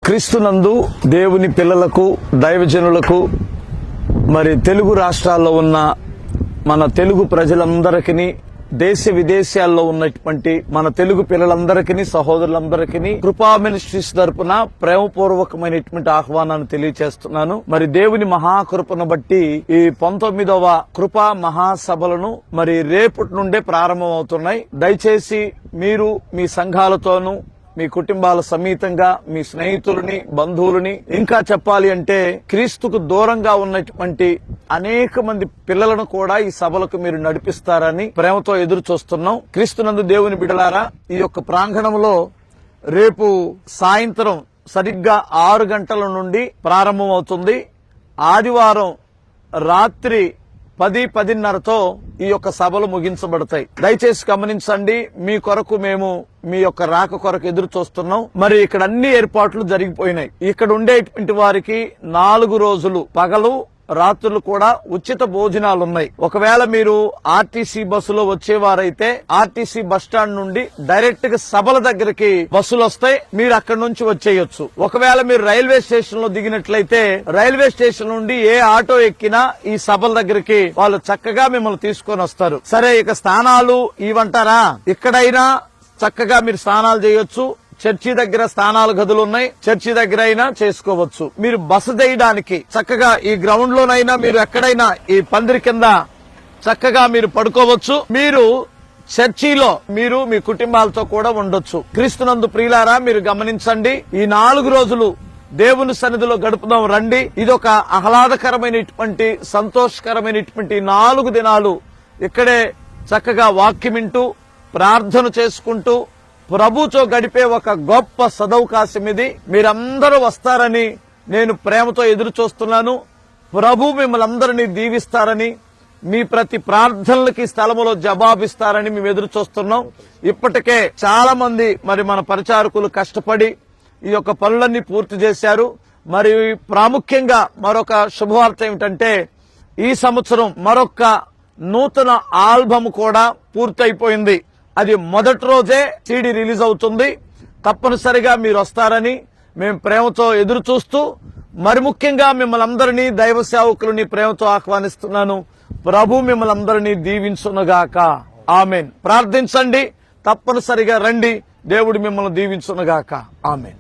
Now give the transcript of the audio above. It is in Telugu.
క్రీస్తునందు దేవుని పిల్లలకు దైవజనులకు మరి తెలుగు రాష్ట్రాల్లో ఉన్న మన తెలుగు ప్రజలందరికీ దేశ విదేశాల్లో ఉన్నటువంటి మన తెలుగు పిల్లలందరికీ సహోదరులందరికీ కృపా మినిస్ట్రీస్ తరపున ప్రేమపూర్వకమైనటువంటి ఆహ్వానాన్ని తెలియజేస్తున్నాను. మరి దేవుని మహాకృపను బట్టి ఈ 19వ కృపా మహాసభలను మరి రేపటి నుండే ప్రారంభమవుతున్నాయి. దయచేసి మీరు మీ సంఘాలతోనూ మీ కుటుంబాల సమేతంగా మీ స్నేహితులని బంధువులని ఇంకా చెప్పాలి అంటే క్రీస్తుకు దూరంగా ఉన్నటువంటి అనేక మంది పిల్లలను కూడా ఈ సభలకు మీరు నడిపిస్తారని ప్రేమతో ఎదురు చూస్తున్నాం. క్రీస్తునందు దేవుని బిడ్డలారా, ఈ యొక్క ప్రాంగణంలో రేపు సాయంత్రం సరిగ్గా 6 గంటల నుండి ప్రారంభమవుతుంది. ఆదివారం రాత్రి 10-10:30తో ఈ యొక్క సభలు ముగించబడతాయి. దయచేసి గమనించండి. మీ కొరకు మేము మీ యొక్క రాక కొరకు ఎదురు చూస్తున్నాం. మరి ఇక్కడ అన్ని ఏర్పాట్లు జరిగిపోయినాయి. ఇక్కడ ఉండేటువంటి వారికి 4 రోజులు పగలు రాత్రులు కూడా ఉచిత భోజనాలు ఉన్నాయి. ఒకవేళ మీరు ఆర్టీసీ బస్సులో వచ్చేవారైతే ఆర్టీసీ బస్ స్టాండ్ నుండి డైరెక్ట్ గా సభల దగ్గరికి బస్సులు వస్తాయి. మీరు అక్కడి నుంచి వచ్చేయొచ్చు. ఒకవేళ మీరు రైల్వే స్టేషన్ లో దిగినట్లయితే రైల్వే స్టేషన్ నుండి ఏ ఆటో ఎక్కినా ఈ సభల దగ్గరికి వాళ్ళు చక్కగా మిమ్మల్ని తీసుకొని వస్తారు. సరే, ఇక స్నానాలు ఇవంటారా, ఇక్కడైనా చక్కగా మీరు స్నానాలు చేయొచ్చు. చర్చి దగ్గర స్నానాల గదులు ఉన్నాయి. చర్చి దగ్గర అయినా చేసుకోవచ్చు. మీరు బస చేయడానికి చక్కగా ఈ గ్రౌండ్ లోనైనా మీరు ఎక్కడైనా ఈ పందిరి కింద చక్కగా మీరు పడుకోవచ్చు. మీరు చర్చిలో మీరు మీ కుటుంబాలతో కూడా ఉండొచ్చు. క్రీస్తునందు ప్రియులారా, మీరు గమనించండి. ఈ 4 రోజులు దేవుని సన్నిధిలో గడుపుదాం రండి. ఇదొక ఆహ్లాదకరమైనటువంటి సంతోషకరమైనటువంటి 4 దినాలు ఇక్కడే చక్కగా వాక్యం వింటూ ప్రార్థన చేసుకుంటూ ప్రభుతో గడిపే ఒక గొప్ప సదవకాశం ఇది. మీరందరూ వస్తారని నేను ప్రేమతో ఎదురు చూస్తున్నాను. ప్రభు మిమ్మల్ని అందరినీ దీవిస్తారని, మీ ప్రతి ప్రార్థనలకి స్థలములో జవాబిస్తారని మేము ఎదురు చూస్తున్నాం. ఇప్పటికే చాలా మంది మరి మన పరిచారకులు కష్టపడి ఈ యొక్క పనులన్నీ పూర్తి చేశారు. మరి ప్రాముఖ్యంగా మరొక శుభవార్త ఏమిటంటే ఈ సంవత్సరం మరొక నూతన ఆల్బమ్ కూడా పూర్తయిపోయింది. అది మొదటి రోజే సీడీ రిలీజ్ అవుతుంది. తప్పనిసరిగా మీరు వస్తారని మేము ప్రేమతో ఎదురు చూస్తూ మరి ముఖ్యంగా మిమ్మల్ని అందరినీ దైవ సేవకులని ప్రేమతో ఆహ్వానిస్తున్నాను. ప్రభు మిమ్మల్ని అందరినీ దీవించునుగాక. ఆమెన్. ప్రార్థించండి. తప్పనిసరిగా రండి. దేవుడు మిమ్మల్ని దీవించునుగాక. ఆమెన్.